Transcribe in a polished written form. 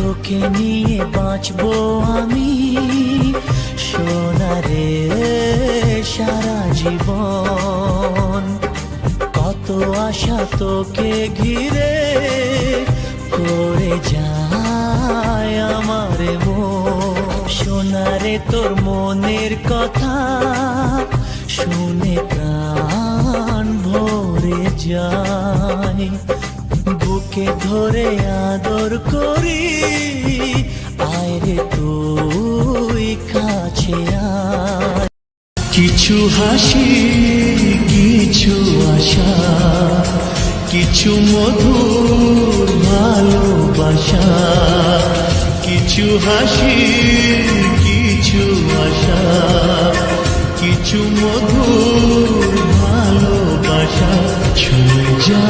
তোকে নিয়ে বাঁচবো আমি সোনারে সারা জীবন। কত আশা তোকে ঘিরে করে যায় আমার মন। সোনারে তোর মনের কথা শুনে প্রাণ ভরে যায়। বুকে ধরে আদর করি আয় রে তুই কাছে আয়। কিছু হাসি কিছু আশা কিছু মধুর ভালোবাসা। কিছু হাসি কিছু আশা কিছু মধুর ভালোবাসা। ছুঁয়ে যা